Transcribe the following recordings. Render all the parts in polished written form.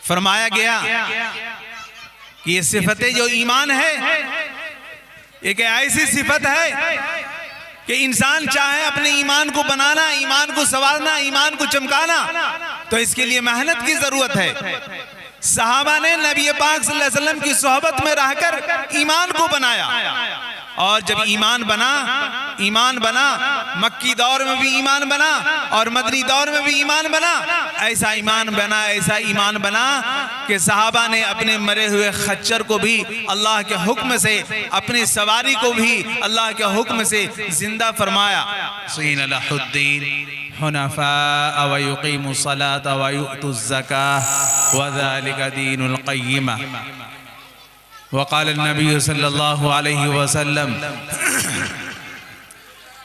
फरमाया गया कि ये सिफतें जो ईमान है, एक ऐसी सिफत है कि इंसान चाहे अपने ईमान को बनाना, ईमान को संवारना, ईमान को चमकाना, तो इसके लिए मेहनत की जरूरत है। सहाबा ने नबी पाक सल्लल्लाहु अलैहि वसल्लम की सोहबत में रहकर ईमान को बनाया, और जब ईमान बना, मक्की दौर में भी ईमान बना और मदनी दौर में भी ईमान बना, ऐसा ईमान बना कि सहाबा ने अपने मरे हुए खच्चर को भी अल्लाह के हुक्म से, अपनी सवारी को भी अल्लाह के हुक्म से जिंदा फरमाया। हुनफा व युक़ीमुस्सलात व युअतुज़्ज़काह व ज़ालिका दीनुल क़य्यिमा। वक़ाल नबी सल्लल्लाहु अलैहि वसल्लम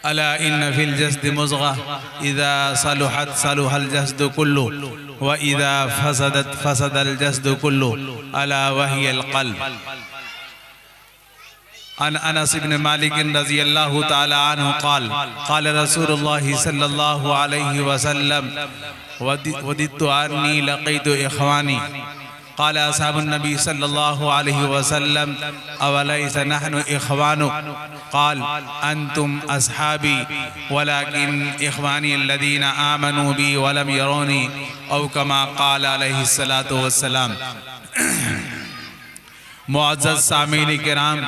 अला इन्न फिल जस्द मुज़ग़ह इज़ा सलुहत सलुहल जस्द कुल्लु व इज़ा फसदत फसदल जस्द कुल्लु अला वहियल क़ल्ब। अन अनस इब्न मालिक रज़ियल्लाहु ताला अन्हु क़ाल क़ाल रसूलुल्लाहि सल्लल्लाहु अलैहि वसल्लम वदित्तु अन्नी लक़ीतु इख़वानी क़ाल असहाबुन नबी सल्लल्लाहु अलैहि वसल्लम अवलैसा नहनु इख़वानुक क़ाल अंतुम अस्हाबी वलाकिन इख़वानी अल्लज़ीना आमनू बी वलम यरोनी औ कमा क़ाल अलैहि सलातु वस्सलाम। मुअज़्ज़ज़ सामीन किराम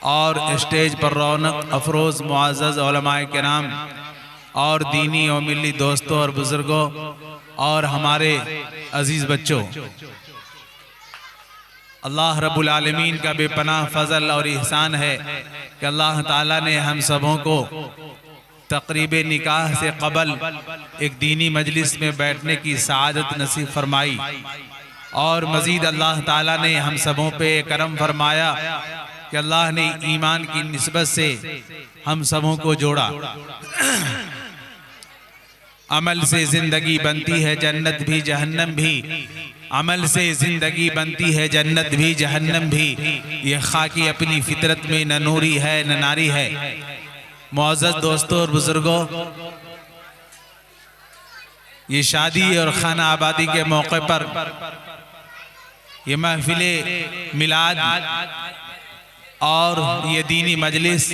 और स्टेज पर रौनक अफरोज़ मुअज़्ज़ज़ उलमाए किराम और दीनी और मिली दोस्तों और बुज़ुर्गों और हमारे अजीज़ बच्चों, अल्लाह रब्बुल आलमीन का बेपनाह फ़ज़ल और एहसान है कि अल्लाह ताला ने हम सबों को तक़रीब निकाह से क़बल एक दीनी मजलिस में बैठने की सआदत नसीब फरमाई, और मज़ीद अल्लाह ताला ने हम सबों पे करम फरमाया कि अल्लाह ने ईमान की निस्बत से हम सबों को जोड़ा। अमल से ज़िंदगी बनती है जन्नत भी जहन्नम भी, अमल से ज़िंदगी बनती है जन्नत भी जहन्नम भी, ये खाकी अपनी फितरत में न नूरी है न नारी है। मुअज़्ज़ज़ दोस्तों और बुज़ुर्गों, ये शादी और खाना आबादी के मौके पर ये महफिले मिलाद और ये दीनी मजलिस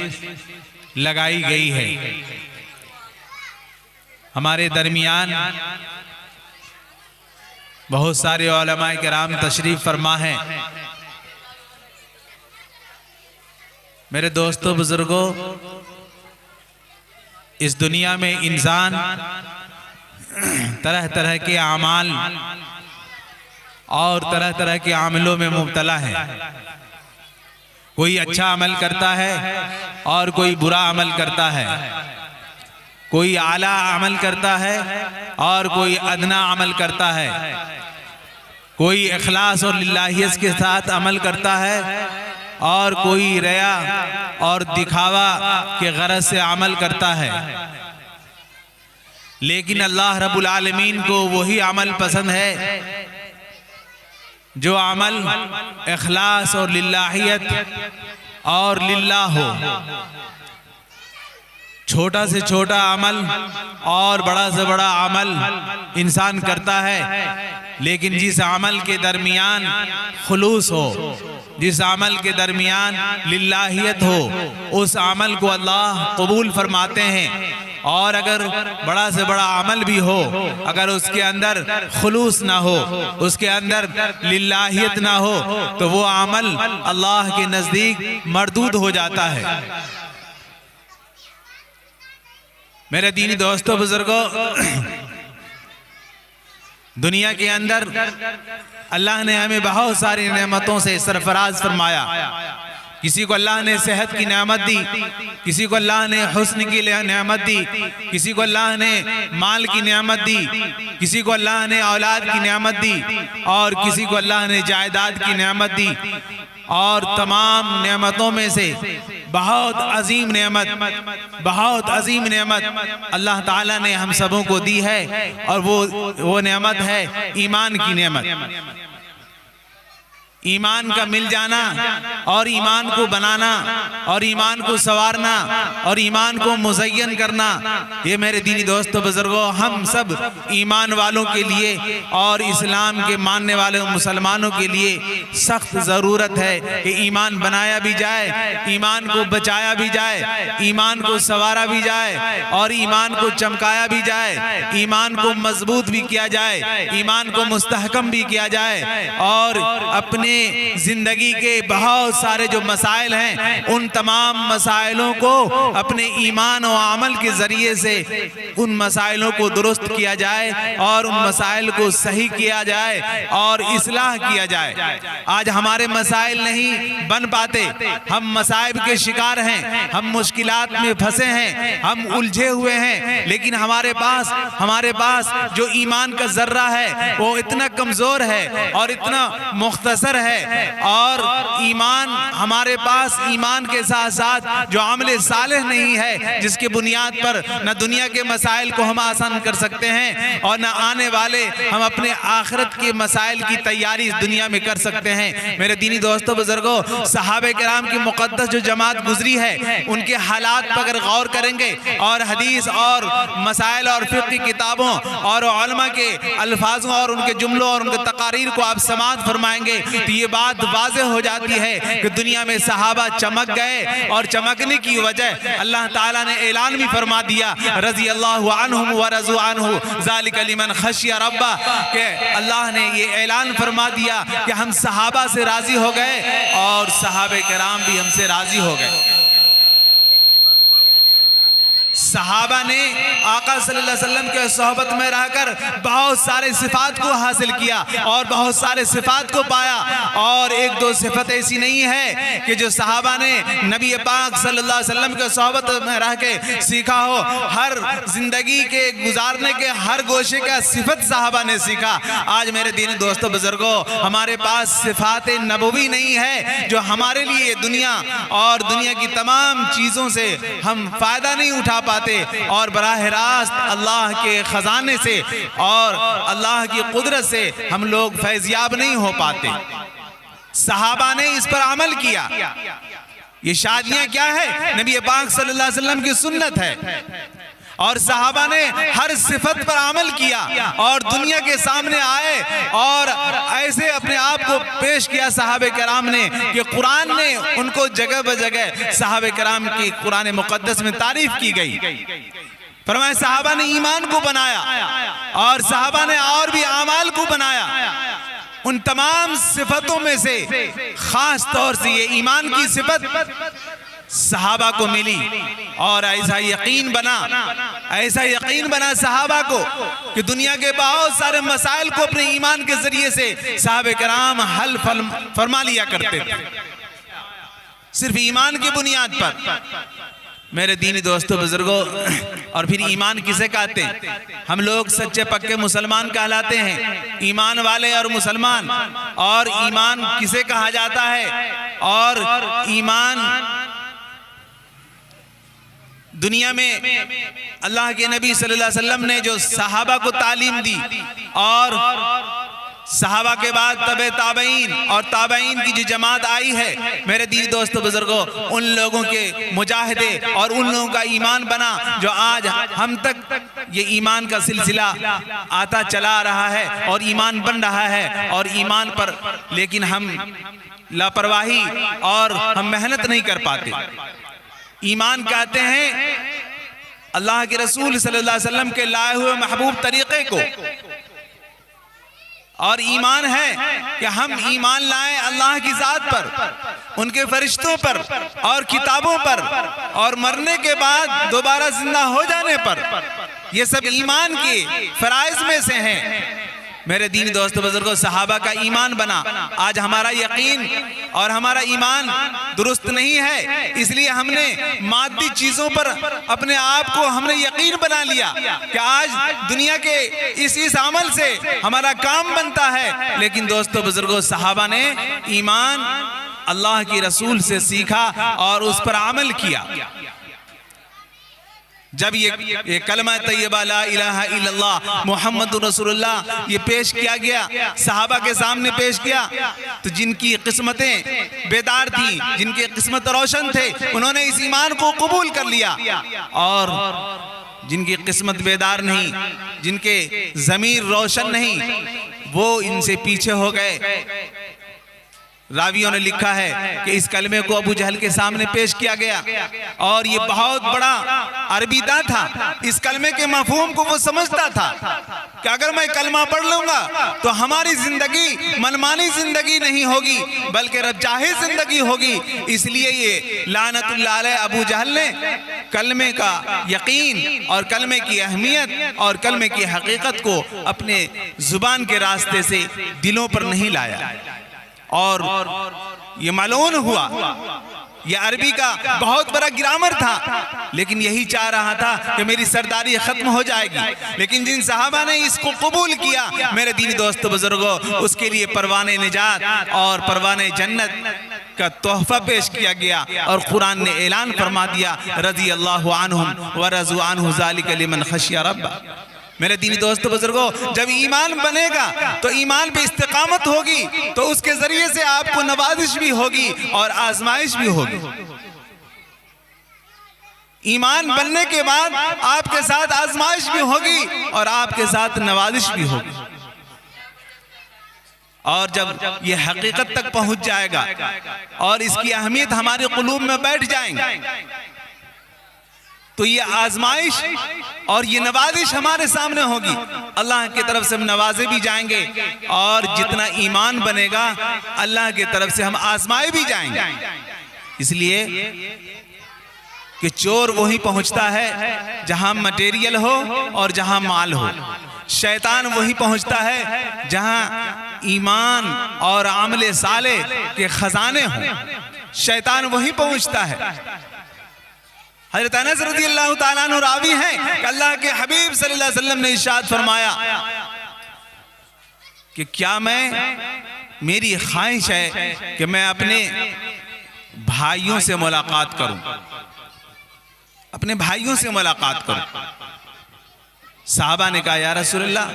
लगाई गई है। हमारे दरमियान बहुत सारे उलमाए किराम तशरीफ फरमा हैं। मेरे दोस्तों बुजुर्गों, इस दुनिया में इंसान तरह तरह के आमाल और तरह तरह के आमलों में मुब्तला है। कोई अच्छा अमल करता है और कोई बुरा अमल करता है, कोई आला अमल करता है और कोई अदना अमल करता है, कोई इखलास और लिल्लाहियत के साथ अमल करता है और कोई रिया और दिखावा के गरज से अमल करता है। लेकिन अल्लाह रब्बुल आलमीन को वही अमल पसंद है जो अमल इखलास और लिल्लाहियत और लिल्लाह हो। छोटा से छोटा अमल और बड़ा से बड़ा अमल इंसान करता है, लेकिन जिस अमल के दरमियान खुलूस हो, जिस अमल के दरमियान लिल्लाहियत हो, उस अमल को अल्लाह कबूल फरमाते हैं। और अगर बड़ा से बड़ा अमल भी हो, अगर उसके अंदर खुलूस ना हो, उसके अंदर लिल्लाहियत ना हो, तो वो अमल अल्लाह के नज़दीक मरदूद हो जाता है। मेरे दीनी दोस्तों बुजुर्गों, दुनिया के अंदर अल्लाह ने हमें बहुत सारी नेमतों से सरफराज फरमाया। किसी को अल्लाह ने सेहत की नेमत दी, किसी को अल्लाह ने हुस्न की नेमत दी, किसी को अल्लाह ने माल की नेमत दी, किसी को अल्लाह ने औलाद की नेमत दी, और किसी को अल्लाह ने जायदाद की नेमत दी। और तमाम नेमतों में से बहुत अजीम नेमत, बहुत अजीम नेमत अल्लाह ताला ने हम सबों को दी है, और वो नेमत है ईमान की नेमत। ईमान का मिल जाना और ईमान को बनाना और ईमान को संवारना और ईमान को मुज़य्यन करना, ये मेरे दीनी दोस्तों बुजुर्गों, हम सब ईमान वालों के लिए और इस्लाम के मानने वाले मुसलमानों के लिए सख्त ज़रूरत है कि ईमान बनाया भी जाए, ईमान को बचाया भी जाए, ईमान को संवारा भी जाए और ईमान को चमकाया भी जाए, ईमान को मजबूत भी किया जाए, ईमान को मुस्तहकम भी किया जाए और अपने जिंदगी के बहुत सारे जो मसाइल हैं उन तमाम मसाइलों को अपने ईमान और अमल के जरिए से उन मसाइलों को दुरुस्त किया जाए और उन मसाइल को सही किया जाए और इस्लाह किया जाए। आज हमारे मसाइल नहीं बन पाते, हम मसाइब के शिकार हैं, हम मुश्किलात में फंसे हैं, हम उलझे हुए हैं, लेकिन हमारे पास जो ईमान का जर्रा है वो इतना कमजोर है और इतना मुख्तसर है और ईमान हमारे पास ईमान के साथ साथ जो अमल सालेह नहीं है, जिसके बुनियाद पर न दुनिया के मसाइल को हम आसान कर सकते हैं और न आने वाले हम अपने आखिरत के मसाइल की तैयारी इस दुनिया में कर सकते हैं। मेरे दीनी दोस्तों बुजुर्गों, सहाबे किराम की मुक़द्दस जो जमात गुजरी है उनके हालात पर अगर गौर करेंगे और हदीस और मसाइल और फिक़्ह की किताबों और उलमा के अल्फाजों और उनके जुमलों और उनके तकारीर को आप समाअत फरमाएंगे तो ये बात वाज़ेह हो जाती है कि दुनिया में सहाबा चमक गए और चमकने की वजह अल्लाह ताला ने ऐलान भी फरमा दिया, रज़ी अल्लाहु अन्हुम व रज़ू अन्हु ज़ालिका लिमन खशिया रब्बा, के अल्लाह ने ये ऐलान फरमा दिया कि हम सहाबा से राजी हो गए और सहाबे किराम भी हमसे राजी हो गए। सहाबा ने आका सल्लल्लाहु अलैहि वसल्लम के सोहबत में रहकर बहुत सारे सिफात को हासिल किया और बहुत सारे सिफात को पाया और एक दो सिफत ऐसी नहीं है कि जो सहाबा ने नबी पाक सल्लल्लाहु अलैहि वसल्लम के सोहबत में रह के सीखा हो। हर जिंदगी के गुजारने के हर गोशे का सिफत सहाबा ने सीखा। आज मेरे दीनी दोस्तों बुजुर्गों, हमारे पास सिफात नबवी नहीं है जो हमारे लिए दुनिया और दुनिया की तमाम चीज़ों से हम फायदा नहीं उठा पाते और बराह रास्त अल्लाह के खजाने से और अल्लाह की कुदरत से हम लोग फैज़याब नहीं हो पाते। सहाबा ने इस पर अमल किया। ये शादियां क्या है? नबी पाक सल्लल्लाहु अलैहि वसल्लम की सुन्नत है और सहाबा ने हर सिफत पर अमल किया और दुनिया के सामने आए और ऐसे अपने आप को पेश किया सहाबे कराम ने कि कुरान ने उनको जगह बजगह सहाबे कराम की कुरान मुक़द्दस में तारीफ की गई। फरमाया सहाबा ने ईमान को बनाया और सहाबा ने और भी अमाल को बनाया। उन तमाम सिफतों में से खास तौर से ये ईमान की सिफत सहाबा को मिली और ऐसा यकीन बना सहाबा को कि दुनिया के बहुत सारे मसाइल को अपने ईमान के जरिए से सहाबे कराम हल फरमा लिया करते थे, सिर्फ ईमान की बुनियाद पर। मेरे दीनी दोस्तों बुजुर्गों, और फिर ईमान किसे कहते हैं? हम लोग सच्चे पक्के मुसलमान कहलाते हैं, ईमान वाले और मुसलमान। और ईमान किसे कहा जाता है? और ईमान दुनिया में अल्लाह के नबी सल्लल्लाहु अलैहि वसल्लम ने जो सहाबा को तालीम दी और सहाबा के बाद तबे ताबईन और ताबईन की जो जमात आई है, मेरे दीनी दोस्तों बुजुर्गों, उन लोगों के मुजाहिदे और उन लोगों का ईमान बना जो आज हम तक ये ईमान का सिलसिला आता चला रहा है और ईमान बन रहा है। और ईमान पर लेकिन हम लापरवाही और हम मेहनत नहीं कर पाते। ईमान कहते हैं अल्लाह के रसूल सल्लल्लाहु अलैहि वसल्लम के लाए हुए महबूब तरीक़े को, और ईमान है कि हम ईमान लाएं अल्लाह की ज़ात पर, उनके फरिश्तों पर और किताबों पर और मरने के बाद दोबारा जिंदा हो जाने पर। ये सब ईमान के फराइज़ में से हैं। मेरे दीनी दोस्तों बुजुर्गों, सहाबा का ईमान बना। आज हमारा यकीन और हमारा ईमान दुरुस्त नहीं है, इसलिए हमने मादी चीजों पर अपने आप को हमने यकीन बना लिया कि आज दुनिया के इस अमल से हमारा काम बनता है। लेकिन दोस्तों बुजुर्गों, सहाबा ने ईमान अल्लाह की रसूल से सीखा और उस पर अमल किया। जब ये कलमा तैयबा ला इलाहा इल्लल्लाह मुहम्मदुर रसूलुल्लाह ये पेश किया गया, सहाबा के सामने पेश किया, तो जिनकी किस्मतें बेदार थी, जिनकी किस्मत रोशन थे, उन्होंने इस ईमान को कबूल कर लिया। और जिनकी किस्मत बेदार नहीं, जिनके ज़मीर रोशन नहीं, वो इनसे पीछे हो गए। रावियों ने लिखा है कि इस कलमे को अबू जहल के सामने पेश किया गया और ये बहुत बड़ा अरबीदा था। इस कलमे के मफहूम को वो समझता था कि अगर मैं कलमा पढ़ लूंगा तो हमारी जिंदगी मनमानी जिंदगी नहीं होगी बल्कि रबचाही जिंदगी होगी। इसलिए ये लानतुल्लाह अलैह अबू जहल ने कलमे का यकीन और कलमे की अहमियत और कलमे की हकीकत को अपने जुबान के रास्ते से दिलों पर नहीं लाया और ये मालूम हुआ। ये अरबी का बहुत बड़ा ग्रामर था, लेकिन यही चाह रहा था कि मेरी सरदारी खत्म हो जाएगी। लेकिन जिन साहबा ने इसको कबूल किया, मेरे दीनी दोस्त बुजुर्गों, उसके लिए परवाने निजात और परवाने जन्नत का तोहफा पेश किया गया। और कुरान ने ऐलान फरमा दिया, रज़ी अल्लाहु अन्हुम व रज़ू अन्हु ज़ालिका लिमन खशिया रब्बा। मेरे दीनी दोस्तों बुजुर्गों, जब ईमान बनेगा तो ईमान पे इस्तिकामत होगी, तो उसके जरिए से आपको नवाजिश भी होगी और आजमाइश भी होगी। ईमान बनने के बाद आपके साथ आजमाइश भी होगी और आपके साथ नवाजिश भी होगी। और जब ये हकीकत तक पहुंच जाएगा और इसकी अहमियत हमारे कुलूब में बैठ जाएंगे, तो ये आजमाइश और ये नवाजिश हमारे सामने होगी। अल्लाह की तरफ से हम नवाजे भी जाएंगे और जितना ईमान बनेगा अल्लाह की तरफ से हम आजमाए भी जाएंगे। इसलिए कि चोर वही पहुंचता है जहां मटेरियल हो और जहां माल हो। शैतान वही पहुंचता है जहां ईमान और आमले साले के खजाने हों। शैतान वही पहुंचता है। हज़रत अनस रज़ियल्लाहु ताला अन्हु रावी हैं कि अल्लाह के हबीब सल्लल्लाहु अलैहि वसल्लम ने इरशाद फरमाया कि क्या मेरी ख्वाहिश है कि मैं अपने भाइयों से मुलाकात करूं, अपने भाइयों से मुलाकात करूं। साहबा ने कहा, या रसूलल्लाह,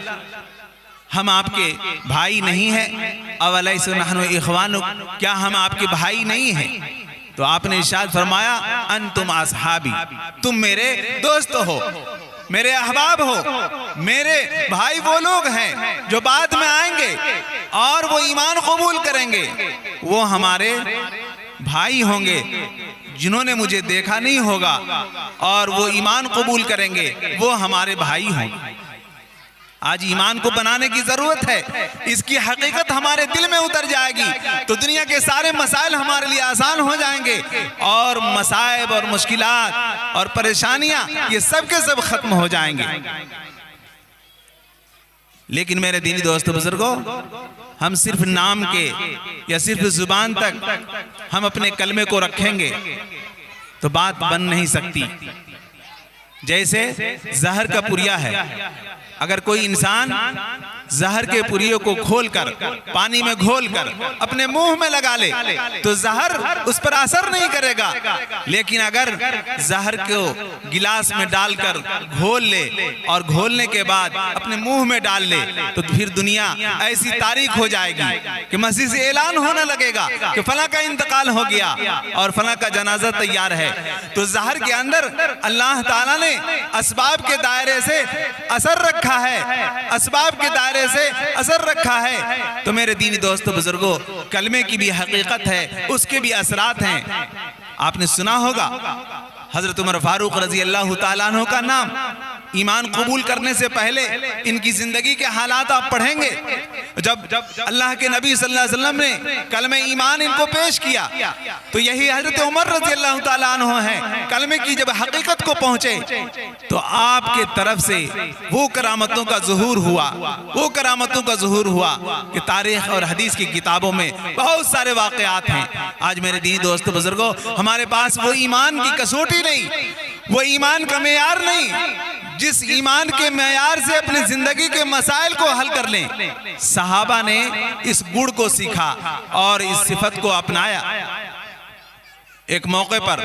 हम आपके भाई नहीं हैं? अवलैसा नहनु इख्वानुक, क्या हम आपके भाई नहीं हैं? तो आपने इरशाद फरमाया, अंतुम असहाबी, तुम मेरे दोस्त हो, मेरे अहबाब हो। मेरे भाई वो लोग हैं जो बाद में आएंगे और वो ईमान कबूल करेंगे। वो हमारे भाई होंगे जिन्होंने मुझे देखा नहीं होगा और वो ईमान कबूल करेंगे, वो हमारे भाई होंगे। आज ईमान को बनाने की जरूरत है। इसकी हकीकत हमारे दिल में उतर जाएगी तो दुनिया के सारे मसाइल हमारे लिए आसान हो जाएंगे और मसाइब और मुश्किलात और परेशानियां ये सब के सब खत्म हो जाएंगे। लेकिन मेरे दीनी दोस्तों बुजुर्गों, हम सिर्फ नाम के या सिर्फ जुबान तक हम अपने कलमे को रखेंगे तो बात बन नहीं सकती। जैसे जहर का पुरिया है, अगर कोई इंसान जहर के पुरियों को खोलकर पानी में घोलकर अपने मुंह में लगा ले तो जहर उस पर असर नहीं करेगा। लेकिन अगर जहर को गिलास में डालकर घोल ले और घोलने के बाद अपने मुंह में डाल ले तो फिर दुनिया ऐसी तारीख हो जाएगी कि मस्जिद से ऐलान होने लगेगा कि फला का इंतकाल हो गया और फला का जनाजा तैयार है। तो जहर के अंदर अल्लाह ताला ने असबाब के दायरे से असर रखा है, असबाब के दायरे से असर रखा है। तो मेरे दीनी दोस्तों बुजुर्गों, कलमे की भी हकीकत है, उसके भी असरात हैं। आपने सुना होगा हजरत उमर फारूक रजी अल्लाह ताला अन्हु का नाम। ईमान कबूल करने से पहले इनकी जिंदगी के हालात आप पढ़ेंगे। जब अल्लाह के नबी सल्लल्लाहु अलैहि वसल्लम ने कलमे ईमान इनको पेश किया तो यही हजरत उमर रजी अल्लाह ताला अन्हु हैं। कलमे की जब हकीकत को पहुंचे तो आपके तरफ से वो करामतों का ज़ुहूर हुआ, वो करामतों का ज़ुहूर हुआ कि तारीख और हदीस की किताबों में बहुत सारे वाक़यात हैं। आज मेरे दीनी दोस्तों बुजुर्गों, हमारे पास वो ईमान की कसौटी नहीं, वो ईमान का मेयार नहीं जिस ईमान के मेयार से अपनी जिंदगी के मसाइल को हल कर लें। सहाबा ने इस गुण को सीखा और इस सिफत को अपनाया। एक मौके पर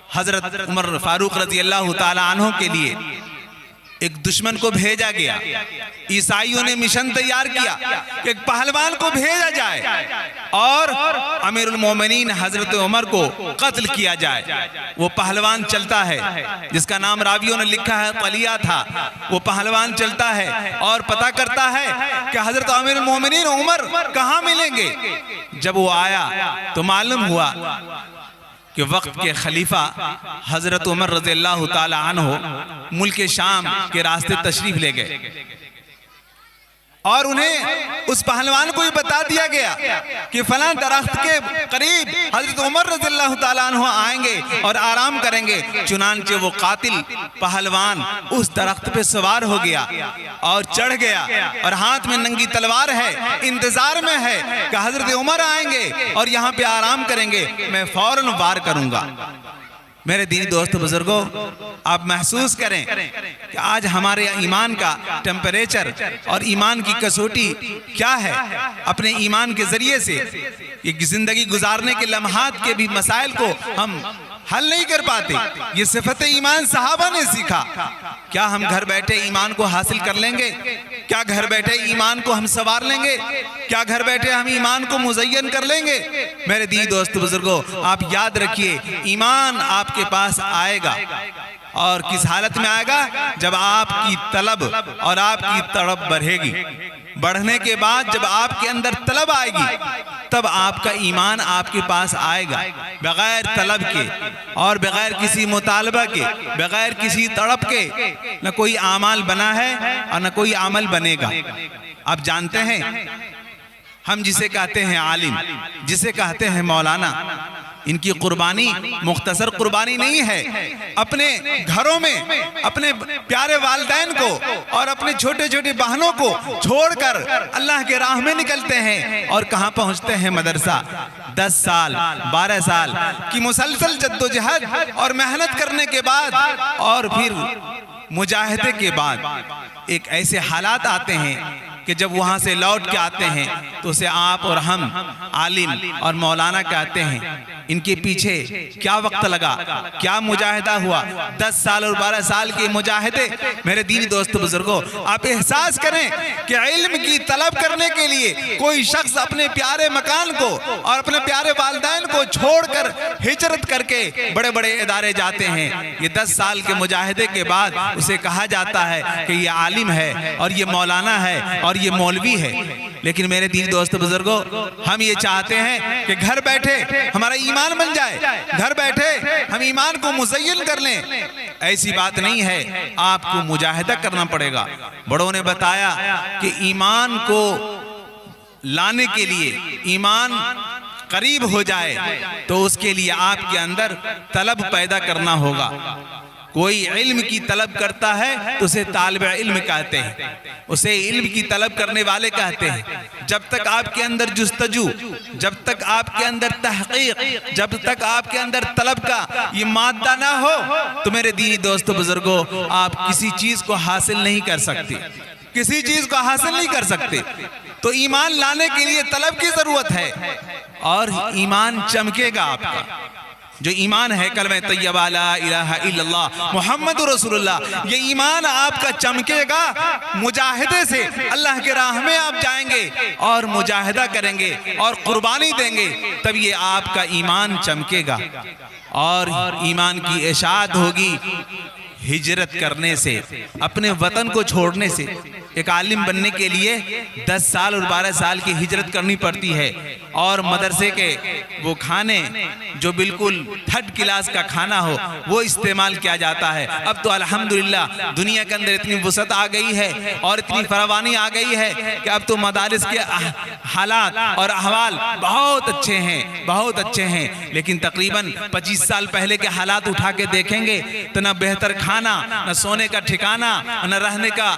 हजरत उमर फारूक रजी अल्लाह ताला अन्हु के लिए एक दुश्मन को भेजा गया। ईसाइयों ने मिशन तैयार किया कि एक पहलवान को भेजा जाए और अमीरुल मोमिनीन हजरत उमर को कत्ल किया जाए। वो पहलवान चलता है जिसका नाम रावियों ने लिखा है तलिया था। वो पहलवान चलता है और पता करता है कि हजरत अमीरुल मोमिनीन उमर कहाँ मिलेंगे। जब वो आया तो मालूम हुआ कि वक्त के खलीफा हजरत उमर रज़ी अल्लाह ताला अन्हु मुल्क शाम के रास्ते तशरीफ ले गए और उन्हें उस पहलवान को ही बता दिया गया कि फलां दरख्त के करीब हजरत उमर रज़ी अल्लाह ताला अन्हु आएंगे और आराम करेंगे। चुनांचे वो कातिल पहलवान उस दरख्त पे सवार हो गया और चढ़ गया और हाथ में नंगी तलवार है, इंतजार में है कि हजरत उमर आएंगे और यहाँ पे आराम करेंगे, मैं फौरन वार करूंगा। मेरे दीनी दोस्त बुजुर्गों, आप महसूस करें कि आज हमारे ईमान का टेम्परेचर और ईमान की कसौटी क्या है। अपने ईमान के जरिए से ये जिंदगी गुजारने के लम्हात के भी मसाइल को हम हल नहीं कर पाते। ये सिफत ईमान सहाबा ने सीखा। क्या हम घर बैठे ईमान को हासिल कर लेंगे? क्या घर बैठे ईमान को हम संवार लेंगे? क्या घर बैठे हम ईमान को मुज़य्यन कर लेंगे? मेरे दीनी दोस्त बुजुर्गों, आप याद रखिए, ईमान आपके पास आएगा और किस हालत में आएगा? जब आपकी तलब और आपकी तड़प बढ़ेगी। बढ़ने के बाद जब आपके अंदर तलब आएगी तब आपका ईमान आपके पास आएगा। बगैर तलब के और बगैर किसी मुतालबा के, बगैर किसी तड़प के न कोई आमाल बना है और न कोई अमल बनेगा। आप जानते हैं, हम जिसे कहते हैं आलिम, जिसे कहते हैं मौलाना, इनकी कुर्बानी मुख्तसर कुर्बानी नहीं है। अपने घरों में अपने प्यारे वालिदैन को और अपने छोटे छोटे बहनों को छोड़कर अल्लाह के राह में निकलते हैं और कहाँ पहुँचते हैं? मदरसा। 10 साल 12 साल की मुसलसल जद्दोजहद और मेहनत करने के बाद और फिर मुजाहिदे के बाद एक ऐसे हालात आते हैं कि जब वहां से लौट के आते हैं तो उसे आप और हम आलिम और मौलाना कहते हैं। इनके पीछे क्या वक्त लगा, क्या मुजाहिदा हुआ। 10 साल और 12 साल के मुजाहिदे। मेरे दीनी दोस्त बुजुर्गों, आप एहसास करें कि इल्म की तलब करने के लिए कोई शख्स अपने प्यारे मकान को और अपने प्यारे वालिदैन को छोड़कर हिजरत करके बड़े बड़े इदारे जाते हैं। ये 10 साल के मुजाहिदे के बाद उसे कहा जाता है कि ये आलिम है और ये मौलाना है और ये मौलवी है। लेकिन मेरे दीनी दोस्त बुजुर्गों, हम ये चाहते हैं कि घर बैठे हमारा ईमान बन जाए, घर बैठे हम ईमान को मुज़य्यन कर लें। ऐसी बात नहीं है, आपको मुजाहिदा करना पड़ेगा। बड़ों ने बताया कि ईमान को लाने के लिए, ईमान करीब हो जाए तो उसके लिए आपके अंदर तलब पैदा करना होगा। कोई इल्म की तलब करता है तो उसे तालिब इल्म कहते हैं, उसे इल्म की तलब करने वाले कहते हैं। जब तक आपके अंदर जुस्तजू, जब तक आपके अंदर तहकीक, जब तक आपके अंदर तलब का ये मादा ना हो तो मेरे दीनी दोस्तों बुजुर्गों, आप किसी चीज को हासिल नहीं कर सकते, किसी चीज को हासिल नहीं कर सकते। तो ईमान लाने के लिए तलब की जरूरत है और ईमान चमकेगा आपका। जो ईमान है कलमे तैयबा ला इलाहा इल्लल्लाह मुहम्मदुर रसूलुल्लाह, ये ईमान आपका चमकेगा। मुजाहिदे से अल्लाह के राह में आप जाएंगे और मुजाहिदा करेंगे और कुर्बानी देंगे, तब ये आपका ईमान चमकेगा। और ईमान की इशाअत होगी हिजरत करने से, अपने वतन को छोड़ने से। एक आलिम बनने के लिए 10 साल और 12 साल की हिजरत करनी पड़ती है और मदरसे के वो खाने जो बिल्कुल 3rd क्लास का खाना हो वो इस्तेमाल किया जाता है। अब तो अल्हम्दुलिल्लाह दुनिया के अंदर इतनी वसअत आ गई है और इतनी फरावानी आ गई है कि अब तो मदारिस के हालात और अहवाल बहुत अच्छे हैं, बहुत अच्छे हैं। लेकिन तकरीबन 25 साल पहले के हालात उठा के देखेंगे तो ना बेहतर खाना, न सोने का ठिकाना, न रहने का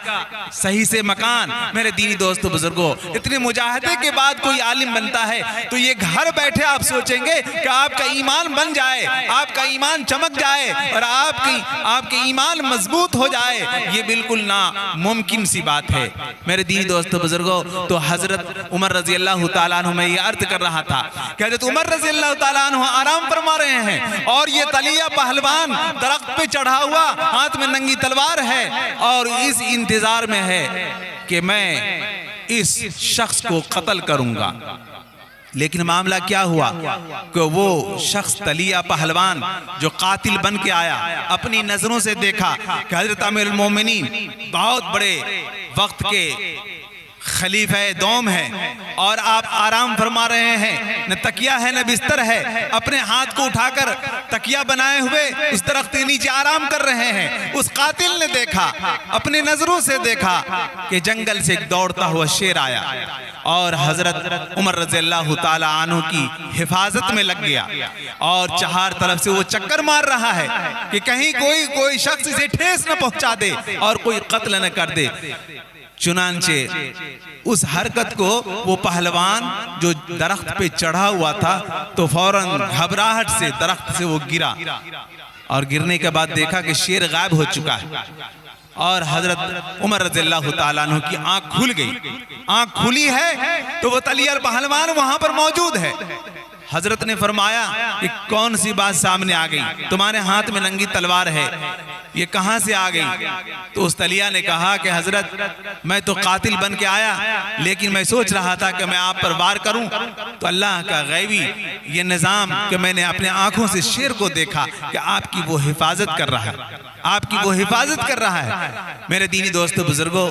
सही रईसे मकान। मेरे दीनी दोस्तों बुजुर्गों, इतने मुजाहिदे के बाद कोई आलिम बनता है तो ये घर बैठे आप सोचेंगे कि आपका ईमान बन जाए, आपका ईमान चमक जाए और आपके ईमान मजबूत हो जाए, ये बिल्कुल ना मुमकिन सी बात है। मेरे दीनी दोस्तों बुजुर्गों, तो हजरत उमर रजी अल्लाह तआला अन्हु, मैं ये अर्ज कर रहा था कि हजरत उमर रजी अल्लाह तआला अन्हु आराम फरमा रहे हैं और ये तलिया पहलवान दरख्त पे चढ़ा हुआ, हाथ में नंगी तलवार है और इस इंतजार में है कि मैं इस शख्स को कत्ल करूंगा। लेकिन मामला क्या हुआ कि वो शख्स तलिया पहलवान जो कातिल बन के आया, अपनी नजरों से देखा कि हजरत अमीरुल मोमिनीन बहुत बड़े वक्त के खलीफा दौम है और आप आराम फरमा रहे हैं, न तकिया है न बिस्तर है, अपने हाथ को उठाकर तकिया बनाए हुए उस दरख्त के नीचे आराम कर रहे हैं। उस कातिल ने देखा, अपनी नजरों से देखा कि जंगल से एक दौड़ता हुआ शेर आया और हजरत उमर रज़ी अल्लाह तआला अन्हु की हिफाजत में लग गया और चार तरफ से वो चक्कर मार रहा है कि कहीं कोई शख्स इसे ठेस न पहुंचा दे और कोई कत्ल न कर दे। चुनांचे उस हरकत को वो पहलवान जो दरख्त पे चढ़ा हुआ था तो फौरन घबराहट से दरख्त से वो गिरा और गिरने के बाद देखा कि शेर गायब हो चुका है और हजरत उमर रज़ियल्लाहु ताला अन्हु की आंख खुल गई। आंख खुली है तो वो तलियार पहलवान वहां पर मौजूद है। हजरत ने फरमाया कि कौन सी बात सामने आ गई, तुम्हारे हाथ में नंगी तलवार है, ये कहां से आ गई? तो उस तलिया ने कहा कि हजरत मैं तो कातिल बन के आया, लेकिन मैं सोच रहा था कि मैं आप पर वार करूं तो अल्लाह का गैबी ये निज़ाम कि मैंने अपने आंखों से शेर को देखा कि आपकी वो हिफाजत कर रहा है, आपकी वो हिफाजत कर रहा है। मेरे दीनी दोस्तों बुजुर्गों,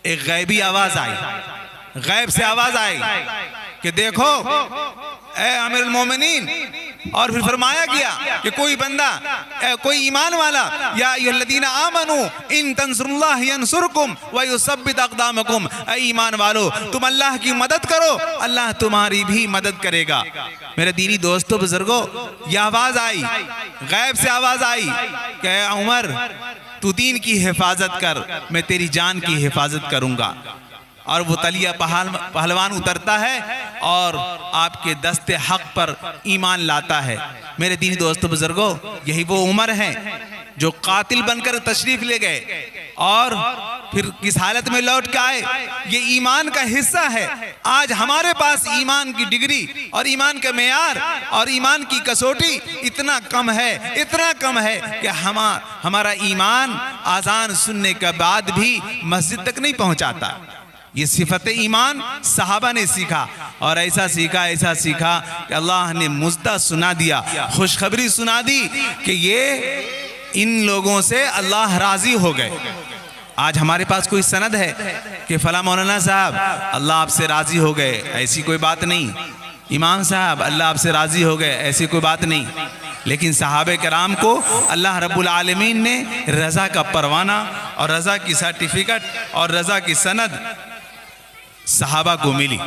एक गैबी आवाज आई, गैब से आवाज आई कि देखो ए अमीरुल मोमिनीन, और फिर फरमाया गया कि कोई बंदा कोई ईमान वाला या अय्युहल्लज़ीना आमनू इन तंसुरुल्लाह यंसुरकुम व युसब्बित अक़दामकुम, ए ईमान वालो तुम अल्लाह की मदद करो, अल्लाह तुम्हारी भी मदद करेगा। मेरे दीनी दोस्तों बुजुर्गों, ये आवाज आई, गैब से आवाज आई कि उमर तू दीन की हिफाजत कर, मैं तेरी जान की हिफाजत करूंगा। और वो तलिया पहलवान उतरता है और आपके दस्ते हक पर ईमान लाता है। मेरे दीनी दोस्तों बुजुर्गों, यही वो उमर हैं जो कातिल बनकर तशरीफ ले गए और फिर किस हालत में लौट के आए। ये ईमान का हिस्सा है। आज हमारे पास ईमान की डिग्री और ईमान का मेयार और ईमान की कसौटी इतना कम है, इतना कम है कि हमारा ईमान आजान सुनने के बाद भी मस्जिद तक नहीं पहुंचाता। ये सिफत ईमान सहाबा ने सीखा और ऐसा सीखा कि अल्लाह ने मुज़्दा सुना दिया, खुशखबरी सुना दी कि ये इन लोगों से अल्लाह राजी हो गए। आज हमारे पास कोई सनद है कि फला मौलाना साहब अल्लाह आपसे राजी हो गए, ऐसी कोई बात नहीं। इमाम साहब अल्लाह आपसे राजी हो गए, ऐसी कोई बात नहीं। लेकिन सहाबे कराम को अल्लाह रब्बुल आलमीन ने रज़ा का परवाना और रज़ा की सर्टिफिकेट और रज़ा की सनद सहाबा को मिली।